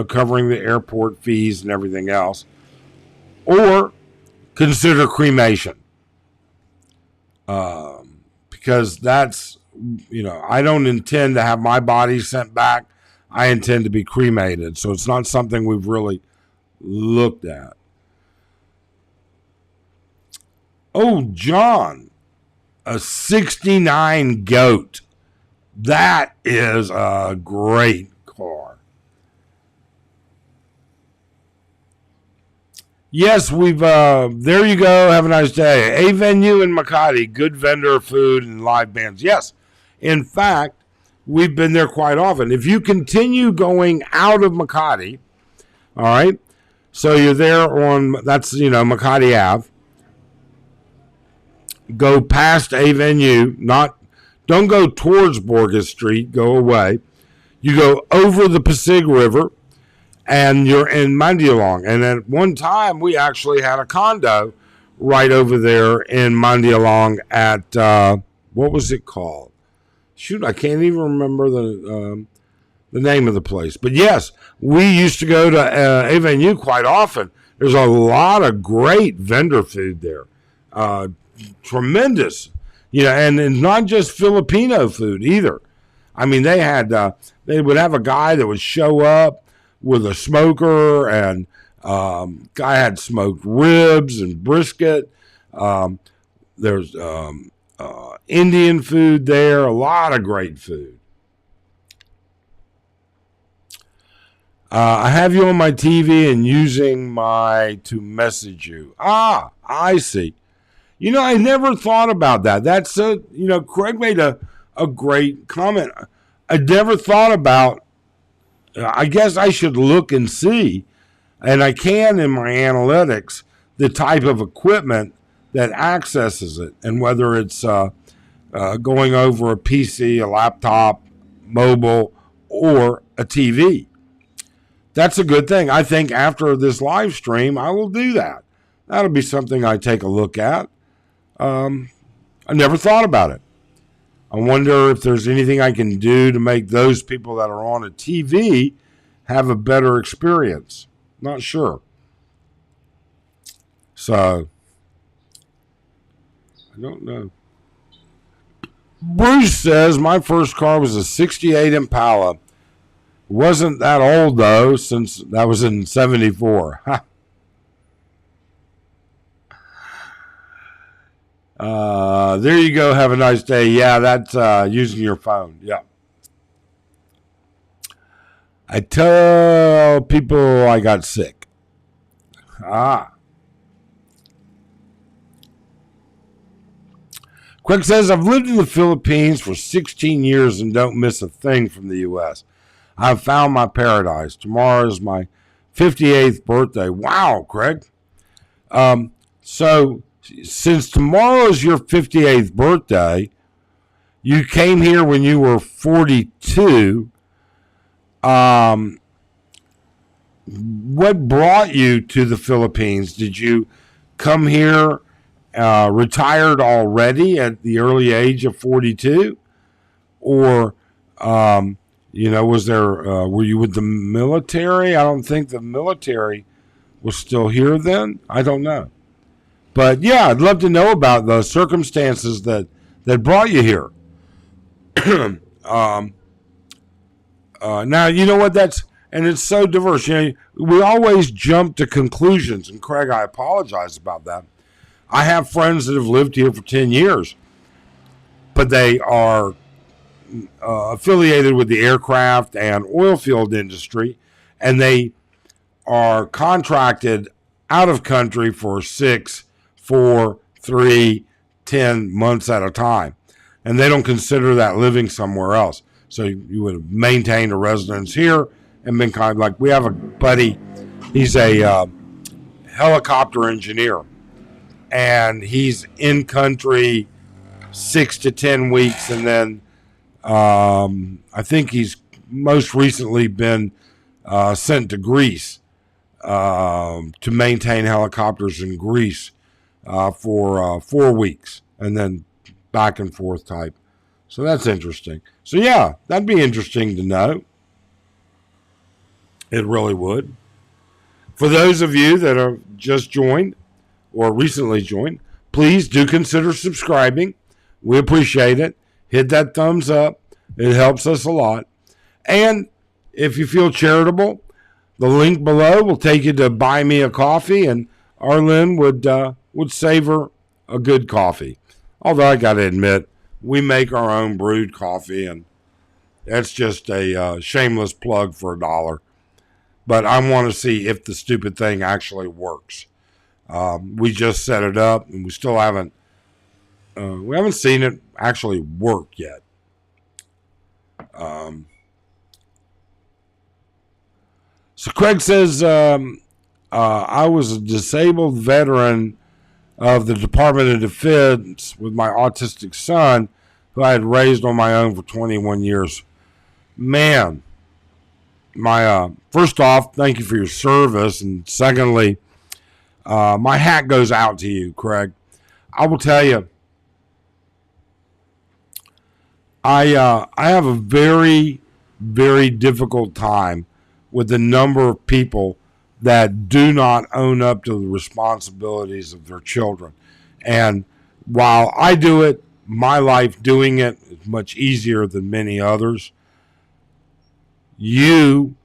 covering the airport fees and everything else. Or consider cremation. Because that's, I don't intend to have my body sent back. I intend to be cremated. So it's not something we've really looked at. Oh, John, a 69 goat. That is a great car. Yes, there you go. Have a nice day. A venue in Makati, good vendor, food, and live bands. Yes. In fact, we've been there quite often. If you continue going out of Makati, all right, so you're there that's Makati Ave, go past A venue, don't go towards Borges Street, go away. You go over the Pasig River, and you're in Mandialong. And at one time, we actually had a condo right over there in Mandialong at, what was it called? Shoot, I can't even remember the name of the place. But yes, we used to go to A venue quite often. There's a lot of great vendor food there. Tremendous. And not just Filipino food either. I mean, they would have a guy that would show up with a smoker, and guy had smoked ribs and brisket. There's Indian food there, a lot of great food. I have you on my TV and using to message you. Ah, I see. I never thought about that. That's Craig made a great comment. I never thought about, I guess I should look and see, and I can in my analytics, the type of equipment that accesses it, and whether it's going over a PC, a laptop, mobile, or a TV. That's a good thing. I think after this live stream, I will do that. That'll be something I take a look at. I never thought about it. I wonder if there's anything I can do to make those people that are on a TV have a better experience. Not sure. So, I don't know. Bruce says, my first car was a 68 Impala. Wasn't that old, though, since that was in 74. There you go. Have a nice day. Yeah, that's using your phone. Yeah. I tell people I got sick. Quick says, I've lived in the Philippines for 16 years and don't miss a thing from the U.S. I've found my paradise. Tomorrow is my 58th birthday. Wow, Craig. So since tomorrow is your 58th birthday, you came here when you were 42. What brought you to the Philippines? Did you come here retired already at the early age of 42? Or, was there, were you with the military? I don't think the military was still here then. I don't know. But yeah, I'd love to know about the circumstances that brought you here. Now, you know what, and it's so diverse. We always jump to conclusions, and Craig, I apologize about that. I have friends that have lived here for 10 years, but they are affiliated with the aircraft and oil field industry, and they are contracted out of country for 6, 4, 3, 10 months at a time. And they don't consider that living somewhere else. So you would have maintained a residence here and been kind of like, we have a buddy, he's a helicopter engineer, and he's in country 6 to 10 weeks, and then I think he's most recently been sent to Greece to maintain helicopters in Greece for 4 weeks, and then back and forth type. So that's interesting. So yeah, that'd be interesting to know. It really would. For those of you that are just joined or recently joined, please do consider subscribing. We appreciate it. Hit that thumbs up. It helps us a lot. And if you feel charitable, the link below will take you to buy me a coffee, and Arlyn would savor a good coffee. Although I got to admit, we make our own brewed coffee, and that's just a shameless plug for $1. But I want to see if the stupid thing actually works. We just set it up, and we still haven't seen it actually work yet. So Craig says, I was a disabled veteran of the Department of Defense with my autistic son, who I had raised on my own for 21 years. Man, first off, thank you for your service. And secondly, my hat goes out to you, Craig. I will tell you, I have a very, very difficult time with the number of people that do not own up to the responsibilities of their children. And while I do it, my life doing it is much easier than many others. You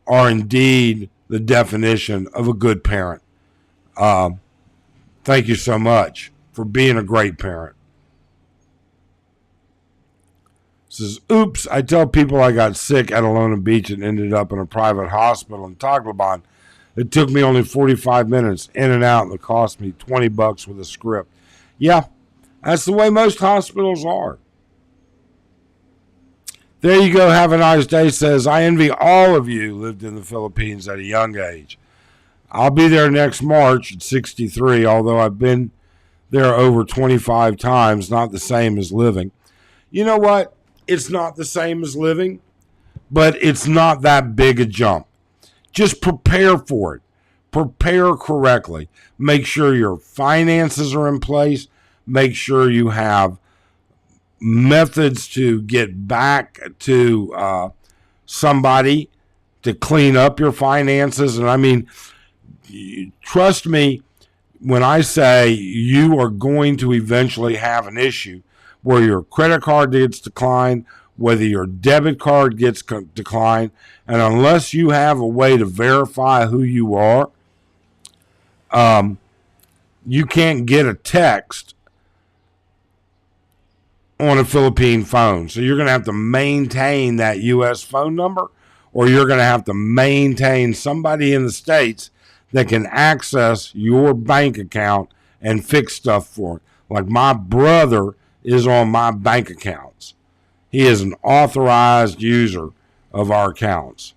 are indeed the definition of a good parent. Thank you so much for being a great parent. Says, oops, I tell people I got sick at Alona Beach and ended up in a private hospital in Tacloban. It took me only 45 minutes in and out, and it cost me $20 with a script. Yeah, that's the way most hospitals are. There you go. Have a nice day. Says, I envy all of you lived in the Philippines at a young age. I'll be there next March at 63, although I've been there over 25 times. Not the same as living. You know what? It's not the same as living, but it's not that big a jump. Just prepare for it. Prepare correctly. Make sure your finances are in place. Make sure you have methods to get back to somebody to clean up your finances. And I mean, trust me when I say you are going to eventually have an issue where your credit card gets declined, whether your debit card gets declined, and unless you have a way to verify who you are, you can't get a text on a Philippine phone. So you're going to have to maintain that U.S. phone number, or you're going to have to maintain somebody in the States that can access your bank account and fix stuff for it. Like my brother is on my bank accounts. He is an authorized user of our accounts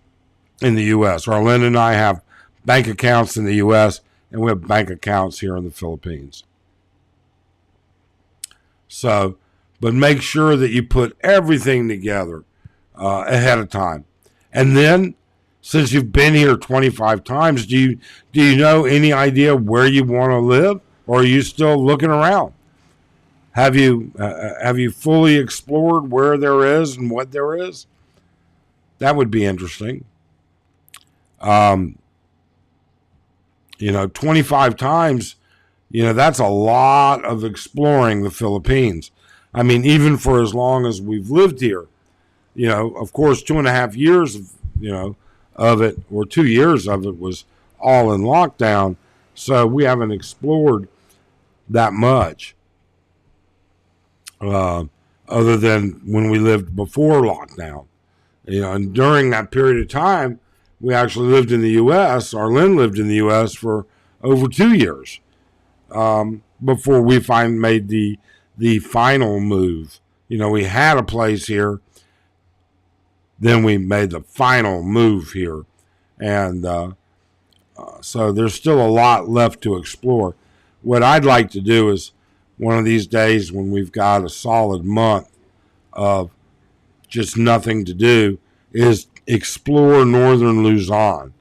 in the U.S. Arlyn and I have bank accounts in the U.S., and we have bank accounts here in the Philippines. So, but make sure that you put everything together ahead of time. And then, since you've been here 25 times, do you know any idea where you want to live, or are you still looking around? Have you fully explored where there is and what there is? That would be interesting. 25 times, that's a lot of exploring the Philippines. I mean, even for as long as we've lived here, of course, 2.5 years of it, or 2 years of it was all in lockdown. So we haven't explored that much. Other than when we lived before lockdown, and during that period of time, we actually lived in the U.S. Arlyn lived in the U.S. for over 2 years before we made the final move. We had a place here, then we made the final move here, and so there's still a lot left to explore. What I'd like to do is one of these days when we've got a solid month of just nothing to do is explore northern Luzon.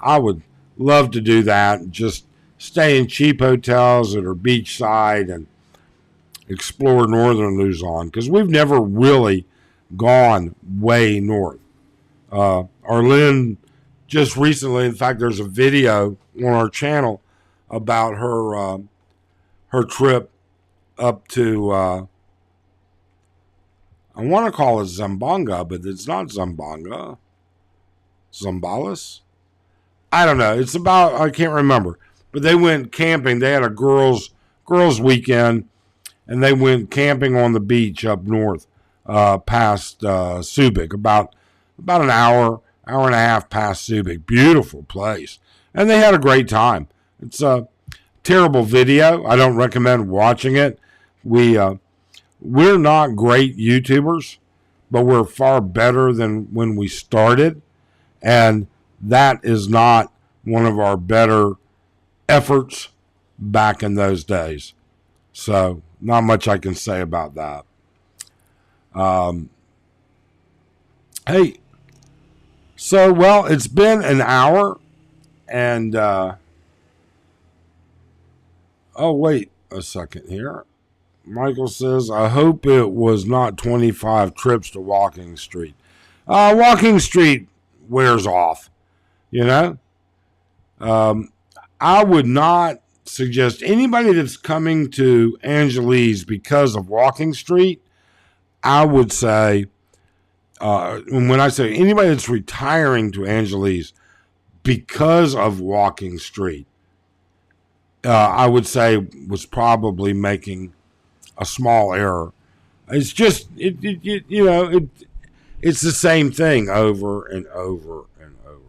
I would love to do that. Just stay in cheap hotels that are beachside and explore northern Luzon because we've never really gone way north. Arlyn just recently, in fact, there's a video on our channel about her trip up to I want to call it Zamboanga, but it's not Zamboanga. Zambales? I don't know. It's about, I can't remember. But they went camping. They had a girls weekend, and they went camping on the beach up north, past Subic, about an hour and a half past Subic. Beautiful place. And they had a great time. It's a terrible video. I don't recommend watching it. We're not great YouTubers, but we're far better than when we started. And that is not one of our better efforts back in those days. So not much I can say about that. Hey, so, well, it's been an hour and, oh, wait a second here. Michael says, I hope it was not 25 trips to Walking Street. Walking Street wears off, you know. I would not suggest anybody that's coming to Angeles because of Walking Street. I would say, when I say anybody that's retiring to Angeles because of Walking Street, I would say was probably making a small error. It's just, it's the same thing over and over and over.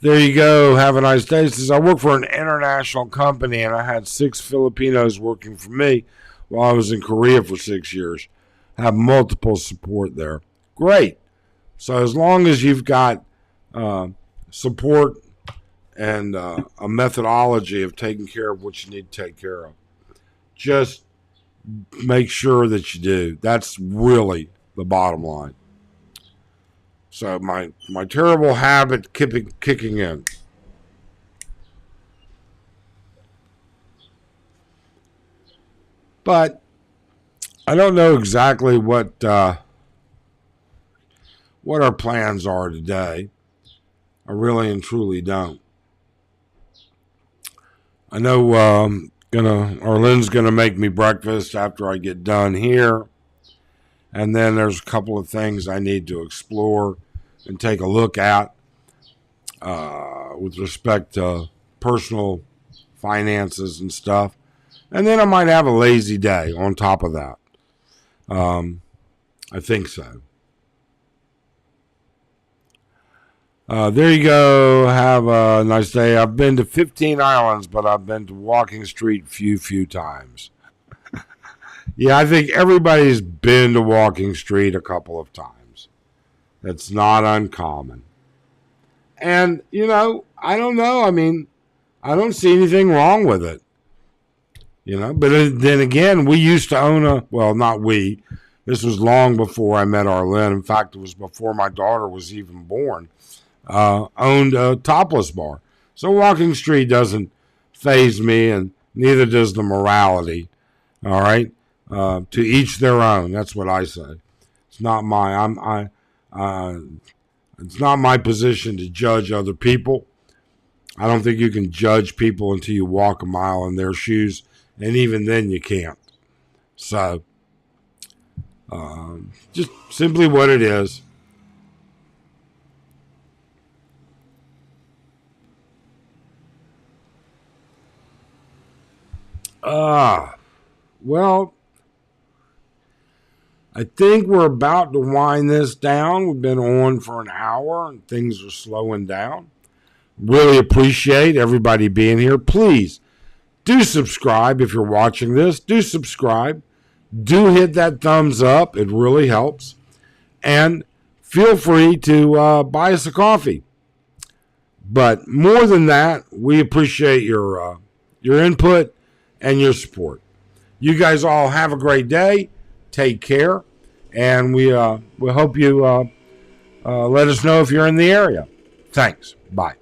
There you go. Have a nice day. It says, I work for an international company and I had 6 Filipinos working for me while I was in Korea for 6 years. Have multiple support there. Great. So as long as you've got support and a methodology of taking care of what you need to take care of, just make sure that you do. That's really the bottom line. So my terrible habit kicking in. But I don't know exactly what our plans are today. I really and truly don't. I know Arlyn's gonna make me breakfast after I get done here. And then there's a couple of things I need to explore and take a look at with respect to personal finances and stuff. And then I might have a lazy day on top of that. I think so. There you go. Have a nice day. I've been to 15 islands, but I've been to Walking Street few times. Yeah, I think everybody's been to Walking Street a couple of times. That's not uncommon. And, I don't know. I mean, I don't see anything wrong with it. But then again, we used to own not we. This was long before I met Arlyn. In fact, it was before my daughter was even born. Owned a topless bar. So Walking Street doesn't faze me, and neither does the morality. All right? To each their own. That's what I say. It's not it's not my position to judge other people. I don't think you can judge people until you walk a mile in their shoes, and even then you can't. So, just simply what it is. Well, I think we're about to wind this down. We've been on for an hour and things are slowing down. Really appreciate everybody being here. Please do subscribe if you're watching this. Do subscribe. Do hit that thumbs up. It really helps. And feel free to buy us a coffee. But more than that, we appreciate your input and your support. You guys all have a great day. Take care. And we hope you let us know if you're in the area. Thanks. Bye.